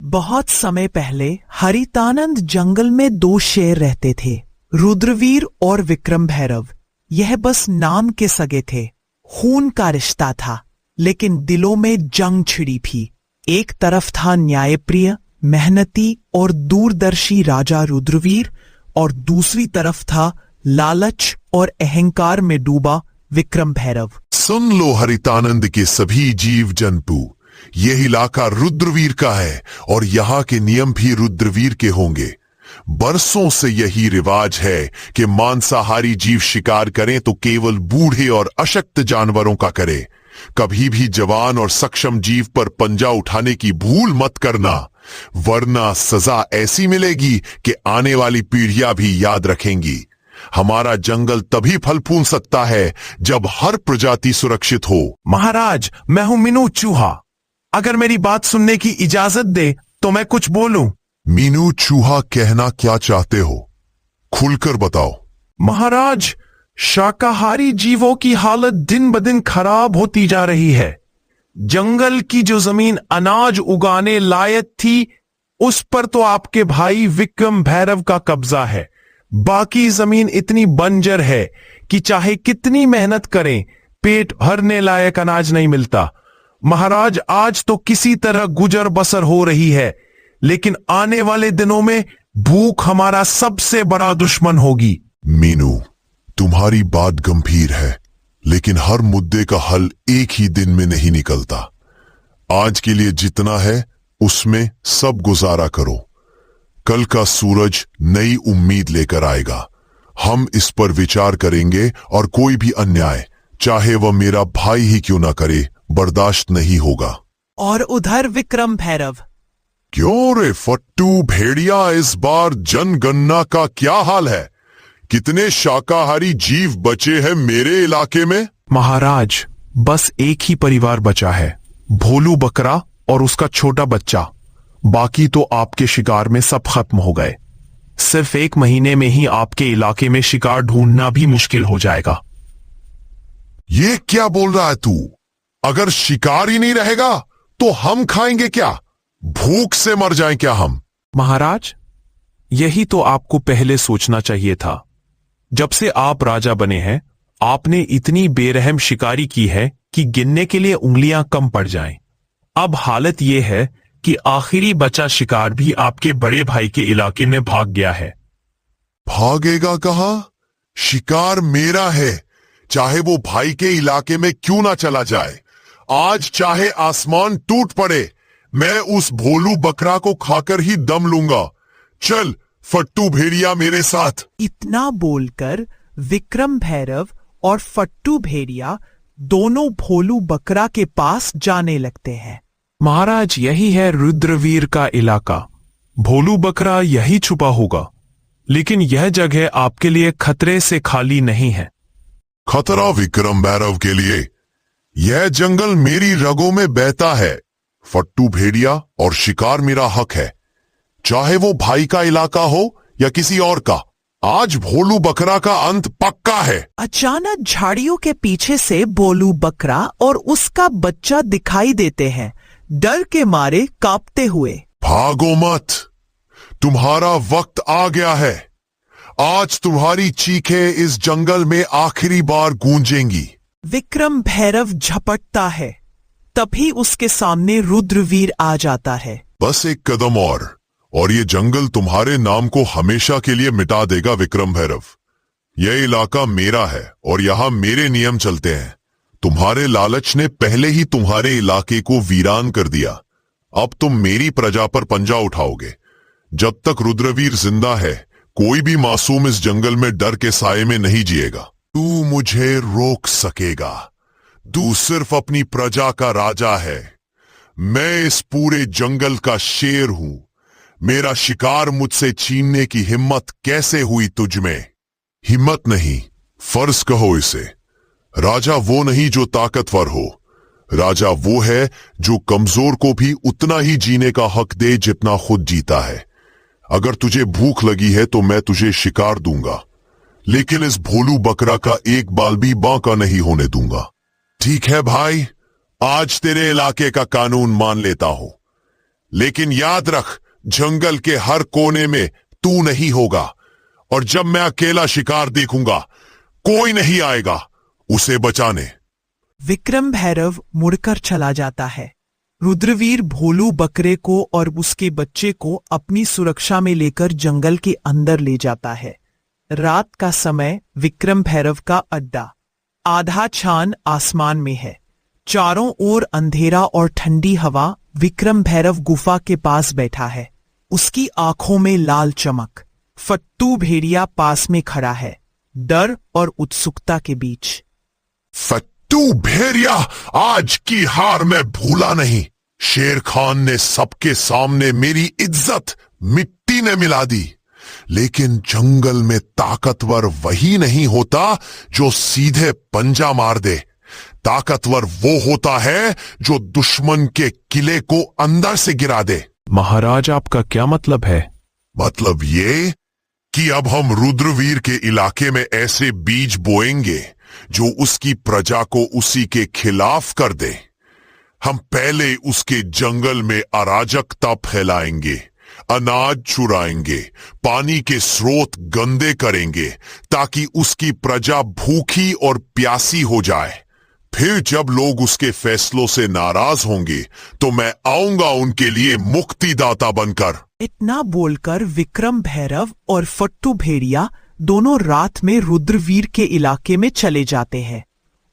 बहुत समय पहले हरितानंद जंगल में दो शेर रहते थे, रुद्रवीर और विक्रम भैरव। यह बस नाम के सगे थे, खून का रिश्ता था, लेकिन दिलों में जंग छिड़ी थी। एक तरफ था न्यायप्रिय, मेहनती और दूरदर्शी राजा रुद्रवीर, और दूसरी तरफ था लालच और अहंकार में डूबा विक्रम भैरव। सुन लो हरितानंद के सभी जीव जंतु, यह इलाका रुद्रवीर का है और यहाँ के नियम भी रुद्रवीर के होंगे। बरसों से यही रिवाज है कि मांसाहारी जीव शिकार करें तो केवल बूढ़े और अशक्त जानवरों का करे। कभी भी जवान और सक्षम जीव पर पंजा उठाने की भूल मत करना, वरना सजा ऐसी मिलेगी कि आने वाली पीढ़ियां भी याद रखेंगी। हमारा जंगल तभी फल फूल सकता है जब हर प्रजाति सुरक्षित हो। महाराज, मैं हूं मीनू चूहा। अगर मेरी बात सुनने की इजाजत दे तो मैं कुछ बोलूं। मीनू चूहा कहना क्या चाहते हो, खुलकर बताओ। महाराज, शाकाहारी जीवों की हालत दिन ब दिन खराब होती जा रही है। जंगल की जो जमीन अनाज उगाने लायक थी, उस पर तो आपके भाई विक्रम भैरव का कब्जा है। बाकी जमीन इतनी बंजर है कि चाहे कितनी मेहनत करें, पेट भरने लायक अनाज नहीं मिलता। महाराज, आज तो किसी तरह गुजर बसर हो रही है, लेकिन आने वाले दिनों में भूख हमारा सबसे बड़ा दुश्मन होगी। मीनू, तुम्हारी बात गंभीर है, लेकिन हर मुद्दे का हल एक ही दिन में नहीं निकलता। आज के लिए जितना है उसमें सब गुजारा करो। कल का सूरज नई उम्मीद लेकर आएगा। हम इस पर विचार करेंगे और कोई भी अन्याय, चाहे वह मेरा भाई ही क्यों ना करे, बर्दाश्त नहीं होगा। और उधर विक्रम भैरव। क्यों रे फट्टू भेड़िया, इस बार जनगणना का क्या हाल है? कितने शाकाहारी जीव बचे हैं मेरे इलाके में? महाराज, बस एक ही परिवार बचा है, भोलू बकरा और उसका छोटा बच्चा। बाकी तो आपके शिकार में सब खत्म हो गए। सिर्फ 1 महीने में ही आपके इलाके में शिकार ढूंढना भी मुश्किल हो जाएगा। ये क्या बोल रहा है तू? अगर शिकार ही नहीं रहेगा तो हम खाएंगे क्या? भूख से मर जाएं क्या हम? महाराज, यही तो आपको पहले सोचना चाहिए था। जब से आप राजा बने हैं, आपने इतनी बेरहम शिकारी की है कि गिनने के लिए उंगलियां कम पड़ जाएं। अब हालत यह है कि आखिरी बचा शिकार भी आपके बड़े भाई के इलाके में भाग गया है। भागेगा कहां? शिकार मेरा है, चाहे वो भाई के इलाके में क्यों ना चला जाए। आज चाहे आसमान टूट पड़े, मैं उस भोलू बकरा को खाकर ही दम लूंगा। चल फट्टू भेड़िया मेरे साथ। इतना बोलकर विक्रम भैरव और फट्टू भेड़िया दोनों भोलू बकरा के पास जाने लगते हैं। महाराज, यही है रुद्रवीर का इलाका। भोलू बकरा यही छुपा होगा, लेकिन यह जगह आपके लिए खतरे से खाली नहीं है। खतरा विक्रम भैरव के लिए? यह जंगल मेरी रगों में बहता है। फट्टू भेड़िया और शिकार मेरा हक है, चाहे वो भाई का इलाका हो या किसी और का। आज भोलू बकरा का अंत पक्का है। अचानक झाड़ियों के पीछे से भोलू बकरा और उसका बच्चा दिखाई देते हैं, डर के मारे कांपते हुए। भागो मत, तुम्हारा वक्त आ गया है। आज तुम्हारी चीखें इस जंगल में आखिरी बार गूंजेंगी। विक्रम भैरव झपटता है, तभी उसके सामने रुद्रवीर आ जाता है। बस एक कदम और ये जंगल तुम्हारे नाम को हमेशा के लिए मिटा देगा विक्रम भैरव। यह इलाका मेरा है और यहाँ मेरे नियम चलते हैं। तुम्हारे लालच ने पहले ही तुम्हारे इलाके को वीरान कर दिया। अब तुम मेरी प्रजा पर पंजा उठाओगे। जब तक रुद्रवीर जिंदा है, कोई भी मासूम इस जंगल में डर के साए में नहीं जिएगा। तू मुझे रोक सकेगा? तू सिर्फ अपनी प्रजा का राजा है। मैं इस पूरे जंगल का शेर हूं। मेरा शिकार मुझसे छीनने की हिम्मत कैसे हुई तुझ में? हिम्मत नहीं, फर्ज कहो इसे। राजा वो नहीं जो ताकतवर हो, राजा वो है जो कमजोर को भी उतना ही जीने का हक दे जितना खुद जीता है। अगर तुझे भूख लगी है तो मैं तुझे शिकार दूंगा, लेकिन इस भोलू बकरा का एक बाल भी बांका नहीं होने दूंगा। ठीक है भाई, आज तेरे इलाके का कानून मान लेता हूं। लेकिन याद रख, जंगल के हर कोने में तू नहीं होगा, और जब मैं अकेला शिकार देखूंगा, कोई नहीं आएगा उसे बचाने। विक्रम भैरव मुड़कर चला जाता है। रुद्रवीर भोलू बकरे को और उसके बच्चे को अपनी सुरक्षा में लेकर जंगल के अंदर ले जाता है। रात का समय विक्रम भैरव का अड्डा। आधा चांद आसमान में है। चारों ओर अंधेरा और ठंडी हवा। विक्रम भैरव गुफा के पास बैठा है। उसकी आंखों में लाल चमक। फट्टू भेड़िया पास में खड़ा है, डर और उत्सुकता के बीच। फट्टू भेड़िया, आज की हार मैं भूला नहीं। शेर खान ने सबके सामने मेरी इज्जत मिट्टी ने मिला दी, लेकिन जंगल में ताकतवर वही नहीं होता जो सीधे पंजा मार दे। ताकतवर वो होता है जो दुश्मन के किले को अंदर से गिरा दे। महाराज, आपका क्या मतलब है? मतलब ये कि अब हम रुद्रवीर के इलाके में ऐसे बीज बोएंगे जो उसकी प्रजा को उसी के खिलाफ कर दे। हम पहले उसके जंगल में अराजकता फैलाएंगे, अनाज चुराएंगे, पानी के स्रोत गंदे करेंगे, ताकि उसकी प्रजा भूखी और प्यासी हो जाए। फिर जब लोग उसके फैसलों से नाराज होंगे तो मैं आऊंगा उनके लिए मुक्तिदाता बनकर। इतना बोलकर विक्रम भैरव और फट्टू भेड़िया दोनों रात में रुद्रवीर के इलाके में चले जाते हैं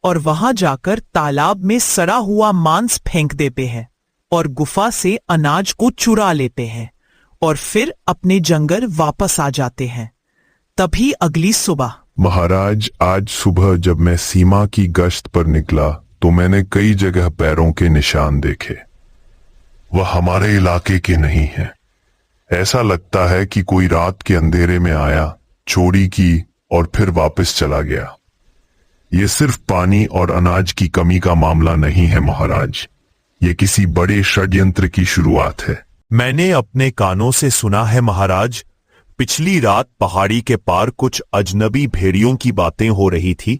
और वहां जाकर तालाब में सड़ा हुआ मांस फेंक देते हैं और गुफा से अनाज को चुरा लेते हैं और फिर अपने जंगल वापस आ जाते हैं। तभी अगली सुबह। महाराज, आज सुबह जब मैं सीमा की गश्त पर निकला तो मैंने कई जगह पैरों के निशान देखे। वह हमारे इलाके के नहीं हैं। ऐसा लगता है कि कोई रात के अंधेरे में आया, चोरी की और फिर वापस चला गया। ये सिर्फ पानी और अनाज की कमी का मामला नहीं है महाराज, ये किसी बड़े षड्यंत्र की शुरुआत है। मैंने अपने कानों से सुना है महाराज, पिछली रात पहाड़ी के पार कुछ अजनबी भेड़ियों की बातें हो रही थी।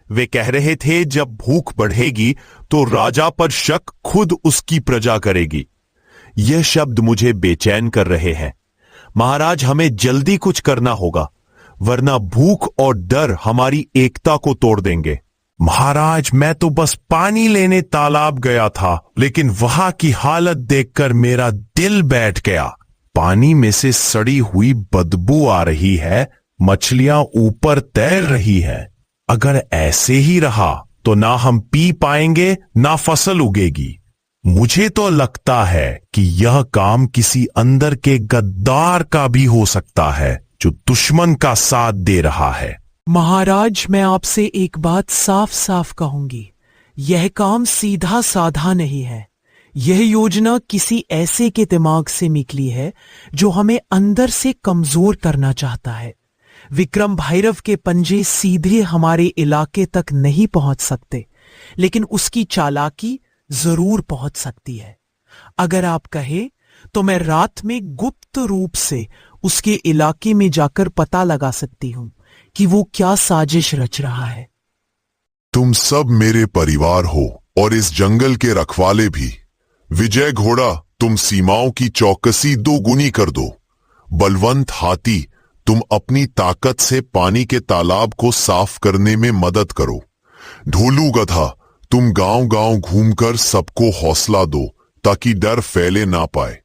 वे कह रहे थे जब भूख बढ़ेगी तो राजा पर शक खुद उसकी प्रजा करेगी। यह शब्द मुझे बेचैन कर रहे हैं। महाराज, हमें जल्दी कुछ करना होगा, वरना भूख और डर हमारी एकता को तोड़ देंगे। महाराज, मैं तो बस पानी लेने तालाब गया था, लेकिन वहां की हालत देखकर मेरा दिल बैठ गया। पानी में से सड़ी हुई बदबू आ रही है, मछलियां ऊपर तैर रही है। अगर ऐसे ही रहा तो ना हम पी पाएंगे ना फसल उगेगी। मुझे तो लगता है कि यह काम किसी अंदर के गद्दार का भी हो सकता है जो दुश्मन का साथ दे रहा है। महाराज, मैं आपसे एक बात साफ साफ कहूंगी, यह काम सीधा साधा नहीं है। यह योजना किसी ऐसे के दिमाग से निकली है जो हमें अंदर से कमजोर करना चाहता है। विक्रम भैरव के पंजे सीधे हमारे इलाके तक नहीं पहुंच सकते, लेकिन उसकी चालाकी जरूर पहुंच सकती है। अगर आप कहे तो मैं रात में गुप्त रूप से उसके इलाके में जाकर पता लगा सकती हूं कि वो क्या साजिश रच रहा है। तुम सब मेरे परिवार हो और इस जंगल के रखवाले भी। विजय घोड़ा, तुम सीमाओं की चौकसी दोगुनी कर दो। बलवंत हाथी, तुम अपनी ताकत से पानी के तालाब को साफ करने में मदद करो। ढोलू गधा, तुम गांव गांव घूमकर सबको हौसला दो ताकि डर फैले ना पाए।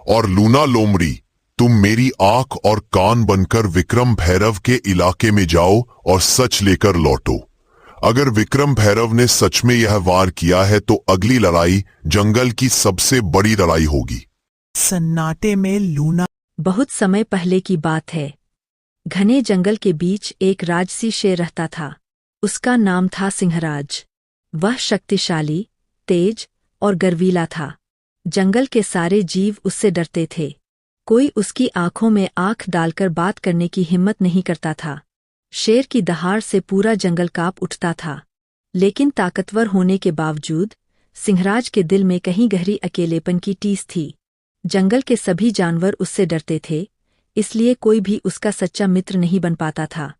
और लूना लोमड़ी, तुम मेरी आंख और कान बनकर विक्रम भैरव के इलाके में जाओ और सच लेकर लौटो। अगर विक्रम भैरव ने सच में यह वार किया है तो अगली लड़ाई जंगल की सबसे बड़ी लड़ाई होगी। सन्नाटे में लूना। बहुत समय पहले की बात है। घने जंगल के बीच एक राजसी शेर रहता था। उसका नाम था सिंहराज। वह शक्तिशाली, तेज और गर्वीला था। जंगल के सारे जीव उससे डरते थे। कोई उसकी आंखों में आंख डालकर बात करने की हिम्मत नहीं करता था। शेर की दहाड़ से पूरा जंगल कांप उठता था। लेकिन ताकतवर होने के बावजूद सिंहराज के दिल में कहीं गहरी अकेलेपन की टीस थी। जंगल के सभी जानवर उससे डरते थे, इसलिए कोई भी उसका सच्चा मित्र नहीं बन पाता था।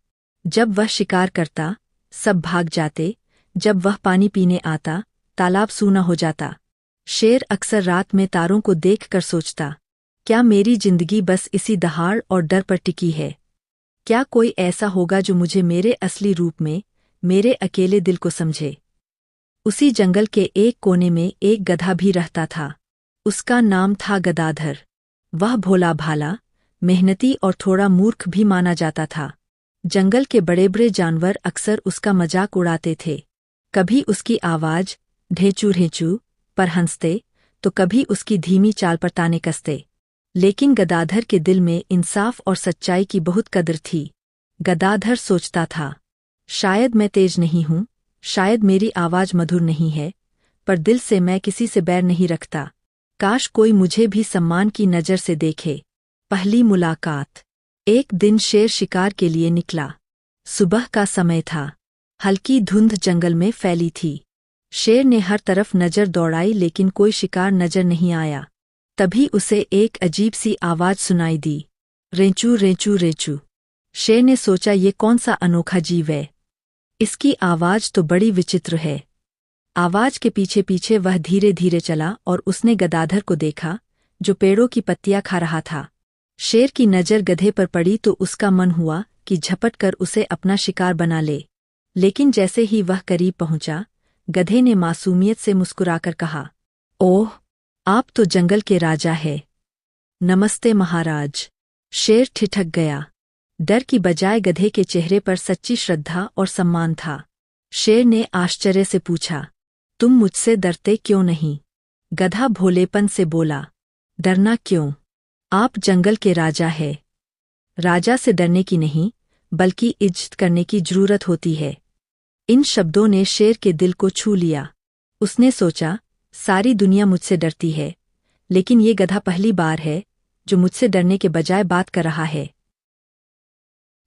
जब वह शिकार करता, सब भाग जाते। जब वह पानी पीने आता, तालाब सूना हो जाता। शेर अक्सर रात में तारों को देखकर सोचता, क्या मेरी जिंदगी बस इसी दहाड़ और डर पर टिकी है? क्या कोई ऐसा होगा जो मुझे मेरे असली रूप में, मेरे अकेले दिल को समझे? उसी जंगल के एक कोने में एक गधा भी रहता था। उसका नाम था गदाधर। वह भोला भाला, मेहनती और थोड़ा मूर्ख भी माना जाता था। जंगल के बड़े बड़े जानवर अक्सर उसका मजाक उड़ाते थे। कभी उसकी आवाज ढेंचू ढेंचू पर हंसते, तो कभी उसकी धीमी चाल पर ताने कसते। लेकिन गदाधर के दिल में इंसाफ और सच्चाई की बहुत कदर थी। गदाधर सोचता था, शायद मैं तेज नहीं हूँ, शायद मेरी आवाज मधुर नहीं है, पर दिल से मैं किसी से बैर नहीं रखता। काश कोई मुझे भी सम्मान की नज़र से देखे। पहली मुलाकात। एक दिन शेर शिकार के लिए निकला। सुबह का समय था। हल्की धुंध जंगल में फैली थी। शेर ने हर तरफ नज़र दौड़ाई लेकिन कोई शिकार नज़र नहीं आया। तभी उसे एक अजीब सी आवाज सुनाई दी, रेंचू रेंचू रेंचू। शेर ने सोचा, ये कौन सा अनोखा जीव है? इसकी आवाज तो बड़ी विचित्र है। आवाज के पीछे पीछे वह धीरे धीरे चला और उसने गदाधर को देखा, जो पेड़ों की पत्तियां खा रहा था। शेर की नज़र गधे पर पड़ी तो उसका मन हुआ कि झपट कर उसे अपना शिकार बना ले। लेकिन जैसे ही वह करीब पहुंचा, गधे ने मासूमियत से मुस्कुराकर कहा, ओह, आप तो जंगल के राजा है। नमस्ते महाराज। शेर ठिठक गया। डर की बजाय गधे के चेहरे पर सच्ची श्रद्धा और सम्मान था। शेर ने आश्चर्य से पूछा, तुम मुझसे डरते क्यों नहीं? गधा भोलेपन से बोला, डरना क्यों? आप जंगल के राजा है। राजा से डरने की नहीं, बल्कि इज्जत करने की जरूरत होती है। इन शब्दों ने शेर के दिल को छू लिया। उसने सोचा, सारी दुनिया मुझसे डरती है, लेकिन ये गधा पहली बार है जो मुझसे डरने के बजाय बात कर रहा है।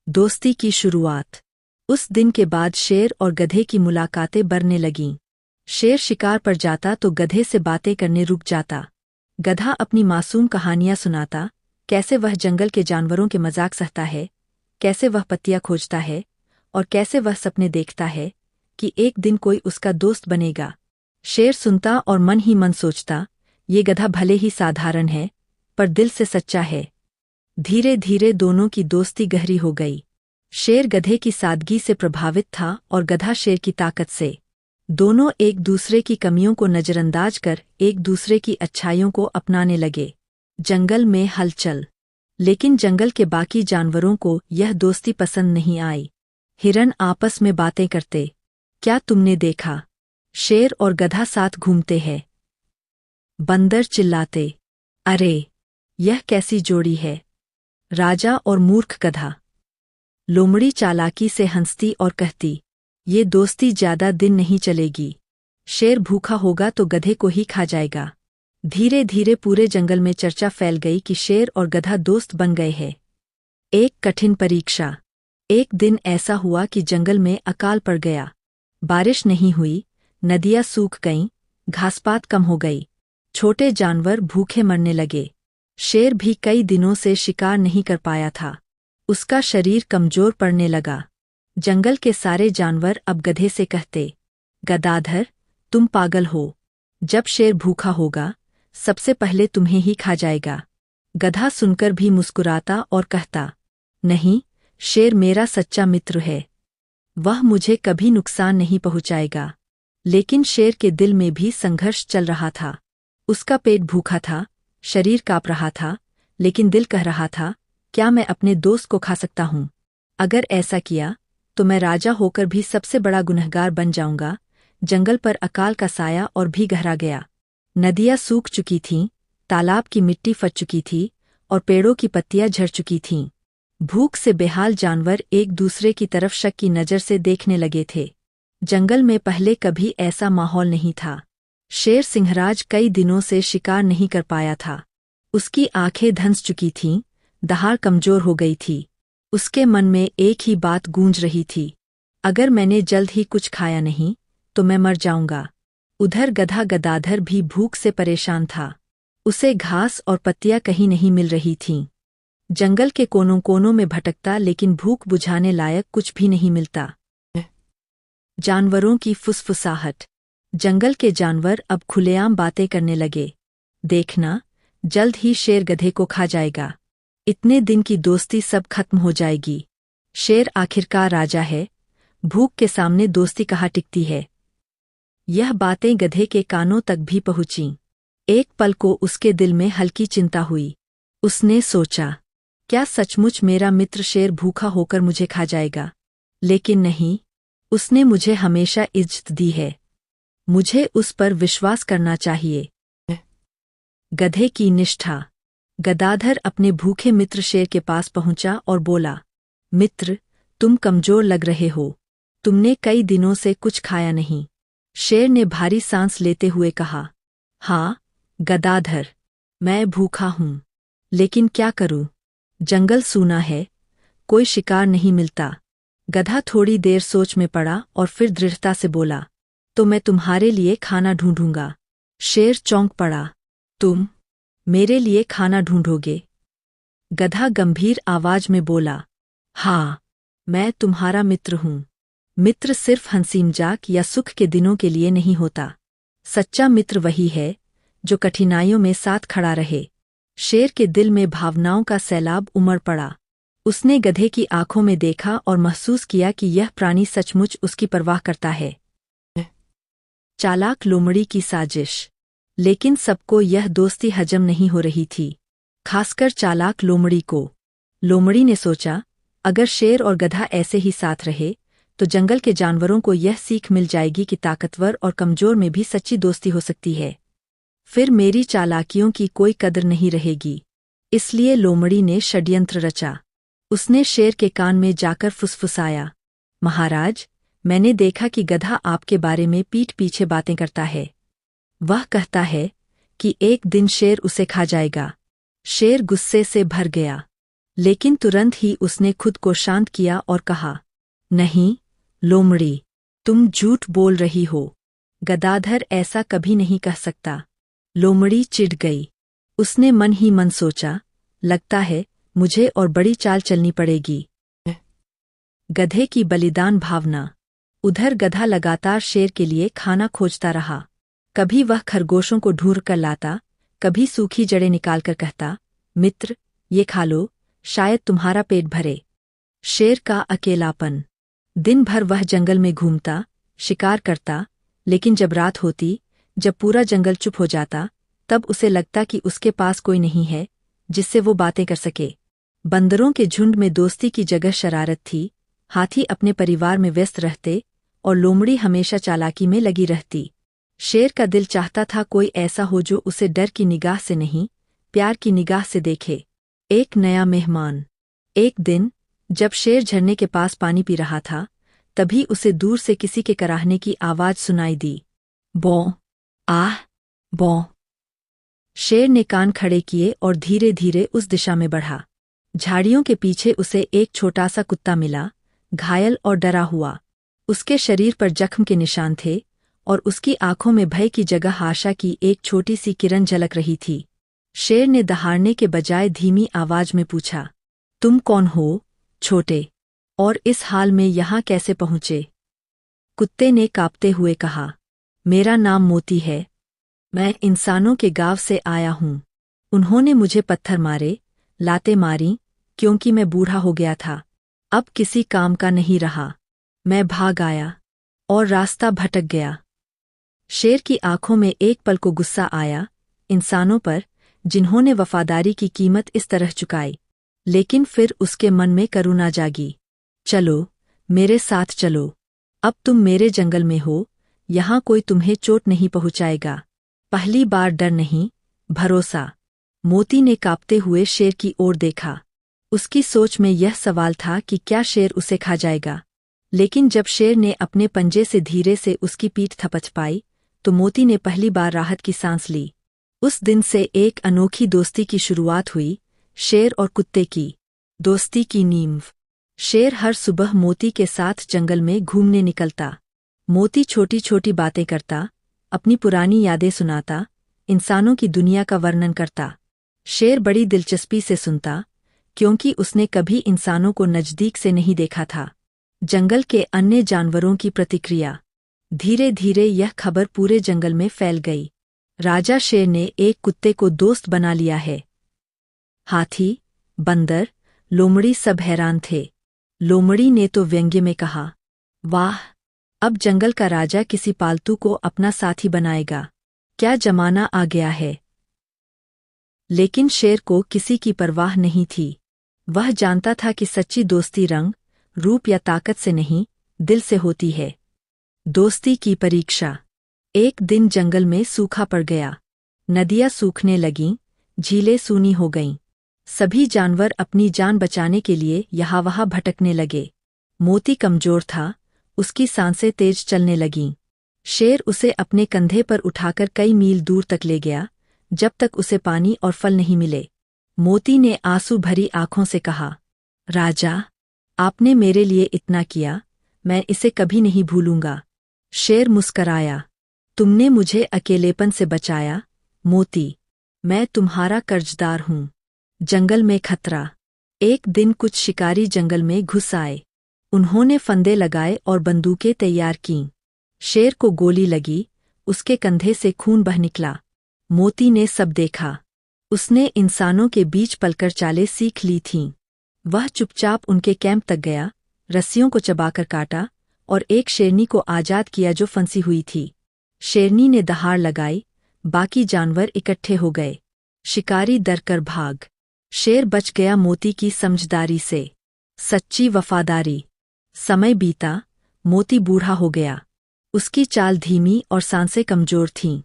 दोस्ती की शुरुआत। उस दिन के बाद शेर और गधे की मुलाकातें बढ़ने लगीं। शेर शिकार पर जाता तो गधे से बातें करने रुक जाता। गधा अपनी मासूम कहानियां सुनाता, कैसे वह जंगल के जानवरों के मजाक सहता है, कैसे वह पत्तियां खोजता है और कैसे वह सपने देखता है कि एक दिन कोई उसका दोस्त बनेगा। शेर सुनता और मन ही मन सोचता, ये गधा भले ही साधारण है, पर दिल से सच्चा है। धीरे धीरे दोनों की दोस्ती गहरी हो गई। शेर गधे की सादगी से प्रभावित था और गधा शेर की ताकत से। दोनों एक दूसरे की कमियों को नजरअंदाज कर एक दूसरे की अच्छाइयों को अपनाने लगे। जंगल में हलचल। लेकिन जंगल के बाकी जानवरों को यह दोस्ती पसंद नहीं आई। हिरन आपस में बातें करते, क्या तुमने देखा? शेर और गधा साथ घूमते हैं। बंदर चिल्लाते, अरे, यह कैसी जोड़ी है? राजा और मूर्ख गधा। लोमड़ी चालाकी से हंसती और कहती, ये दोस्ती ज्यादा दिन नहीं चलेगी। शेर भूखा होगा तो गधे को ही खा जाएगा। धीरे धीरे पूरे जंगल में चर्चा फैल गई कि शेर और गधा दोस्त बन गए हैं। एक कठिन परीक्षा। एक दिन ऐसा हुआ कि जंगल में अकाल पड़ गया। बारिश नहीं हुई, नदियां सूख गईं, घासपात कम हो गई। छोटे जानवर भूखे मरने लगे। शेर भी कई दिनों से शिकार नहीं कर पाया था। उसका शरीर कमजोर पड़ने लगा। जंगल के सारे जानवर अब गधे से कहते, गदाधर, तुम पागल हो। जब शेर भूखा होगा, सबसे पहले तुम्हें ही खा जाएगा। गधा सुनकर भी मुस्कुराता और कहता, नहीं, शेर मेरा सच्चा मित्र है। वह मुझे कभी नुकसान नहीं पहुंचाएगा। लेकिन शेर के दिल में भी संघर्ष चल रहा था। उसका पेट भूखा था, शरीर कांप रहा था, लेकिन दिल कह रहा था, क्या मैं अपने दोस्त को खा सकता हूँ? अगर ऐसा किया तो मैं राजा होकर भी सबसे बड़ा गुनहगार बन जाऊंगा। जंगल पर अकाल का साया और भी गहरा गया। नदियां सूख चुकी थीं, तालाब की मिट्टी फट चुकी थी और पेड़ों की पत्तियां झड़ चुकी थीं। भूख से बेहाल जानवर एक दूसरे की तरफ शक की नज़र से देखने लगे थे। जंगल में पहले कभी ऐसा माहौल नहीं था। शेर सिंहराज कई दिनों से शिकार नहीं कर पाया था। उसकी आंखें धंस चुकी थीं, दहाड़ कमजोर हो गई थी। उसके मन में एक ही बात गूंज रही थी, अगर मैंने जल्द ही कुछ खाया नहीं तो मैं मर जाऊंगा। उधर गधा गदाधर भी भूख से परेशान था। उसे घास और पत्तियां कहीं नहीं मिल रही थीं। जंगल के कोनों कोनों में भटकता, लेकिन भूख बुझाने लायक कुछ भी नहीं मिलता। जानवरों की फुसफुसाहट। जंगल के जानवर अब खुलेआम बातें करने लगे। देखना, जल्द ही शेर गधे को खा जाएगा। इतने दिन की दोस्ती सब खत्म हो जाएगी। शेर आखिरकार राजा है, भूख के सामने दोस्ती कहाँ टिकती है। यह बातें गधे के कानों तक भी पहुंचीं। एक पल को उसके दिल में हल्की चिंता हुई। उसने सोचा, क्या सचमुच मेरा मित्र शेर भूखा होकर मुझे खा जाएगा? लेकिन नहीं, उसने मुझे हमेशा इज्जत दी है। मुझे उस पर विश्वास करना चाहिए। गधे की निष्ठा। गदाधर अपने भूखे मित्र शेर के पास पहुंचा और बोला, मित्र, तुम कमजोर लग रहे हो। तुमने कई दिनों से कुछ खाया नहीं। शेर ने भारी सांस लेते हुए कहा, हाँ गदाधर, मैं भूखा हूं, लेकिन क्या करूं? जंगल सूना है, कोई शिकार नहीं मिलता। गधा थोड़ी देर सोच में पड़ा और फिर दृढ़ता से बोला, तो मैं तुम्हारे लिए खाना ढूंढूंगा। शेर चौंक पड़ा, तुम मेरे लिए खाना ढूंढोगे? गधा गंभीर आवाज में बोला, हाँ, मैं तुम्हारा मित्र हूं। मित्र सिर्फ हंसी मजाक या सुख के दिनों के लिए नहीं होता। सच्चा मित्र वही है जो कठिनाइयों में साथ खड़ा रहे। शेर के दिल में भावनाओं का सैलाब उमड़ पड़ा। उसने गधे की आंखों में देखा और महसूस किया कि यह प्राणी सचमुच उसकी परवाह करता है। चालाक लोमड़ी की साजिश। लेकिन सबको यह दोस्ती हजम नहीं हो रही थी, खासकर चालाक लोमड़ी को। लोमड़ी ने सोचा, अगर शेर और गधा ऐसे ही साथ रहे तो जंगल के जानवरों को यह सीख मिल जाएगी कि ताकतवर और कमजोर में भी सच्ची दोस्ती हो सकती है। फिर मेरी चालाकियों की कोई कदर नहीं रहेगी। इसलिए लोमड़ी ने षड्यंत्र रचा। उसने शेर के कान में जाकर फुसफुसाया, महाराज, मैंने देखा कि गधा आपके बारे में पीठ पीछे बातें करता है। वह कहता है कि एक दिन शेर उसे खा जाएगा। शेर गुस्से से भर गया, लेकिन तुरंत ही उसने खुद को शांत किया और कहा, नहीं लोमड़ी, तुम झूठ बोल रही हो। गदाधर ऐसा कभी नहीं कह सकता। लोमड़ी चिढ़ गई। उसने मन ही मन सोचा, लगता है मुझे और बड़ी चाल चलनी पड़ेगी। गधे की बलिदान भावना। उधर गधा लगातार शेर के लिए खाना खोजता रहा। कभी वह खरगोशों को ढूंढ कर लाता, कभी सूखी जड़ें निकालकर कहता, मित्र, ये खा लो, शायद तुम्हारा पेट भरे। शेर का अकेलापन। दिन भर वह जंगल में घूमता, शिकार करता, लेकिन जब रात होती, जब पूरा जंगल चुप हो जाता, तब उसे लगता कि उसके पास कोई नहीं है जिससे वो बातें कर सके। बंदरों के झुंड में दोस्ती की जगह शरारत थी, हाथी अपने परिवार में व्यस्त रहते और लोमड़ी हमेशा चालाकी में लगी रहती। शेर का दिल चाहता था कोई ऐसा हो जो उसे डर की निगाह से नहीं, प्यार की निगाह से देखे। एक नया मेहमान। एक दिन जब शेर झरने के पास पानी पी रहा था, तभी उसे दूर से किसी के कराहने की आवाज सुनाई दी, बौ, आह, बौ। शेर ने कान खड़े किए और धीरे धीरे उस दिशा में बढ़ा। झाड़ियों के पीछे उसे एक छोटा सा कुत्ता मिला, घायल और डरा हुआ। उसके शरीर पर जख्म के निशान थे और उसकी आंखों में भय की जगह आशा की एक छोटी सी किरण झलक रही थी। शेर ने दहाड़ने के बजाय धीमी आवाज में पूछा, तुम कौन हो, छोटे, और इस हाल में यहाँ कैसे पहुँचे? कुत्ते ने कांपते हुए कहा, मेरा नाम मोती है, मैं इंसानों के गांव से आया हूँ। उन्होंने मुझे पत्थर मारे, लातें मारी, क्योंकि मैं बूढ़ा हो गया था, अब किसी काम का नहीं रहा। मैं भाग आया और रास्ता भटक गया। शेर की आंखों में एक पल को गुस्सा आया, इंसानों पर जिन्होंने वफादारी की कीमत इस तरह चुकाई। लेकिन फिर उसके मन में करुणा जागी। चलो, मेरे साथ चलो, अब तुम मेरे जंगल में हो, यहाँ कोई तुम्हें चोट नहीं पहुँचाएगा। पहली बार डर नहीं, भरोसा। मोती ने कांपते हुए शेर की ओर देखा। उसकी सोच में यह सवाल था कि क्या शेर उसे खा जाएगा। लेकिन जब शेर ने अपने पंजे से धीरे से उसकी पीठ थपच पाई, तो मोती ने पहली बार राहत की सांस ली। उस दिन से एक अनोखी दोस्ती की शुरुआत हुई, शेर और कुत्ते की दोस्ती की नींव। शेर हर सुबह मोती के साथ जंगल में घूमने निकलता। मोती छोटी छोटी बातें करता, अपनी पुरानी यादें सुनाता, इंसानों की दुनिया का वर्णन करता। शेर बड़ी दिलचस्पी से सुनता, क्योंकि उसने कभी इंसानों को नज़दीक से नहीं देखा था। जंगल के अन्य जानवरों की प्रतिक्रिया। धीरे धीरे यह खबर पूरे जंगल में फैल गई। राजा शेर ने एक कुत्ते को दोस्त बना लिया है। हाथी, बंदर, लोमड़ी सब हैरान थे। लोमड़ी ने तो व्यंग्य में कहा, वाह, अब जंगल का राजा किसी पालतू को अपना साथी बनाएगा, क्या जमाना आ गया है। लेकिन शेर को किसी की परवाह नहीं थी। वह जानता था कि सच्ची दोस्ती रंग, रूप या ताकत से नहीं, दिल से होती है। दोस्ती की परीक्षा। एक दिन जंगल में सूखा पड़ गया। नदियां सूखने लगीं, झीलें सूनी हो गईं। सभी जानवर अपनी जान बचाने के लिए यहाँ वहाँ भटकने लगे। मोती कमजोर था, उसकी सांसें तेज चलने लगीं। शेर उसे अपने कंधे पर उठाकर कई मील दूर तक ले गया, जब तक उसे पानी और फल नहीं मिले। मोती ने आंसू भरी आंखों से कहा, राजा, आपने मेरे लिए इतना किया, मैं इसे कभी नहीं भूलूंगा। शेर मुस्कराया, तुमने मुझे अकेलेपन से बचाया, मोती, मैं तुम्हारा कर्जदार हूँ। जंगल में खतरा। एक दिन कुछ शिकारी जंगल में घुस आए। उन्होंने फंदे लगाए और बंदूकें तैयार कीं। शेर को गोली लगी, उसके कंधे से खून बह निकला। मोती ने सब देखा। उसने इंसानों के बीच पलकर चालें सीख ली थीं। वह चुपचाप उनके कैंप तक गया, रस्सियों को चबाकर काटा और एक शेरनी को आजाद किया जो फंसी हुई थी। शेरनी ने दहाड़ लगाई, बाकी जानवर इकट्ठे हो गए। शिकारी डरकर भाग। शेर बच गया मोती की समझदारी से। सच्ची वफादारी। समय बीता, मोती बूढ़ा हो गया। उसकी चाल धीमी और सांसें कमजोर थीं।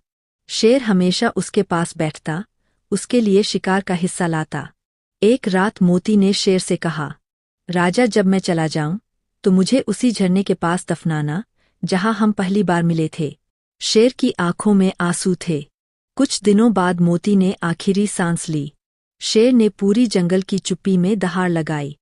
शेर हमेशा उसके पास बैठता, उसके लिए शिकार का हिस्सा लाता। एक रात मोती ने शेर से कहा, राजा, जब मैं चला जाऊं तो मुझे उसी झरने के पास दफनाना जहां हम पहली बार मिले थे। शेर की आंखों में आंसू थे। कुछ दिनों बाद मोती ने आखिरी सांस ली। शेर ने पूरी जंगल की चुप्पी में दहाड़ लगाई।